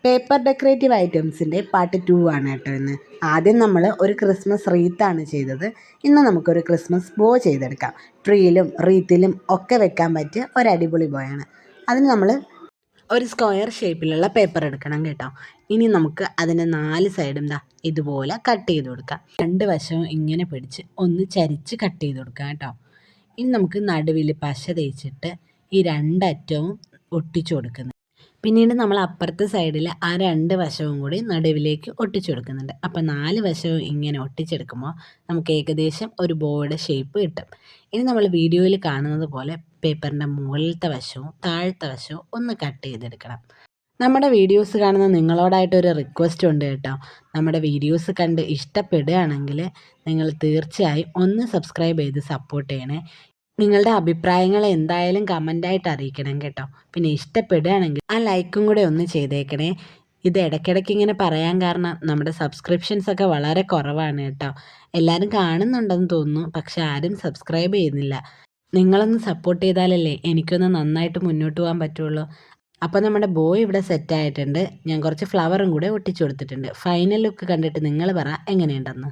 Paper decorative ഐറ്റംസിൻ്റെ part 2 ആണ് കേട്ടോ ഇന്ന്. ആദ്യം നമ്മൾ ഒരു ക്രിസ്മസ് റീത്താണ് ചെയ്തത്. ഇന്ന് നമുക്കൊരു ക്രിസ്മസ് ബോ ചെയ്തെടുക്കാം. ട്രീയിലും റീത്തിലും ഒക്കെ വെക്കാൻ പറ്റിയ ഒരു അടിപൊളി ബോയാണ്. അതിന് നമ്മൾ ഒരു സ്ക്വയർ ഷേപ്പിലുള്ള പേപ്പർ എടുക്കണം കേട്ടോ. ഇനി നമുക്ക് അതിൻ്റെ 4 സൈഡും ഇതുപോലെ കട്ട് ചെയ്ത് കൊടുക്കാം. 2 വശവും ഇങ്ങനെ പിടിച്ച് ഒന്ന് ചരിച്ച് കട്ട് ചെയ്ത് കൊടുക്കാം കേട്ടോ. ഇനി നമുക്ക് നടുവിൽ പശ തേച്ചിട്ട് ഈ 2 അറ്റവും ഒട്ടിച്ചു കൊടുക്കുന്നത്. പിന്നീട് നമ്മൾ അപ്പുറത്തെ സൈഡിൽ ആ 2 വശവും കൂടി നടുവിലേക്ക് ഒട്ടിച്ചു കൊടുക്കുന്നുണ്ട്. അപ്പോൾ 4 വശവും ഇങ്ങനെ ഒട്ടിച്ചെടുക്കുമ്പോൾ നമുക്ക് ഏകദേശം ഒരു ബോയുടെ ഷേപ്പ് കിട്ടും. ഇനി നമ്മൾ വീഡിയോയിൽ കാണുന്നത് പോലെ പേപ്പറിൻ്റെ മുകളിലത്തെ വശവും താഴത്തെ വശവും ഒന്ന് കട്ട് ചെയ്തെടുക്കണം. നമ്മുടെ വീഡിയോസ് കാണുന്ന നിങ്ങളോടായിട്ടൊരു റിക്വസ്റ്റ് ഉണ്ട് കേട്ടോ. നമ്മുടെ വീഡിയോസ് കണ്ട് ഇഷ്ടപ്പെടുകയാണെങ്കിൽ നിങ്ങൾ തീർച്ചയായും ഒന്ന് സബ്സ്ക്രൈബ് ചെയ്ത് സപ്പോർട്ട് ചെയ്യണേ. നിങ്ങളുടെ അഭിപ്രായങ്ങൾ എന്തായാലും കമൻ്റായിട്ട് അറിയിക്കണം കേട്ടോ. പിന്നെ ഇഷ്ടപ്പെടുകയാണെങ്കിൽ ആ ലൈക്കും കൂടെ ഒന്ന് ചെയ്തേക്കണേ. ഇത് ഇടയ്ക്കിടയ്ക്ക് ഇങ്ങനെ പറയാൻ കാരണം നമ്മുടെ സബ്സ്ക്രിപ്ഷൻസൊക്കെ വളരെ കുറവാണ് കേട്ടോ. എല്ലാവരും കാണുന്നുണ്ടെന്ന് തോന്നുന്നു, പക്ഷെ ആരും സബ്സ്ക്രൈബ് ചെയ്യുന്നില്ല. നിങ്ങളൊന്ന് സപ്പോർട്ട് ചെയ്താലല്ലേ എനിക്കൊന്ന് നന്നായിട്ട് മുന്നോട്ട് പോകാൻ പറ്റുള്ളൂ. അപ്പോൾ നമ്മുടെ ബോയ് ഇവിടെ സെറ്റായിട്ടുണ്ട്. ഞാൻ കുറച്ച് ഫ്ലവറും കൂടെ ഒട്ടിച്ചു കൊടുത്തിട്ടുണ്ട്. ഫൈനൽ ലുക്ക് കണ്ടിട്ട് നിങ്ങൾ പറ എങ്ങനെയുണ്ടെന്ന്.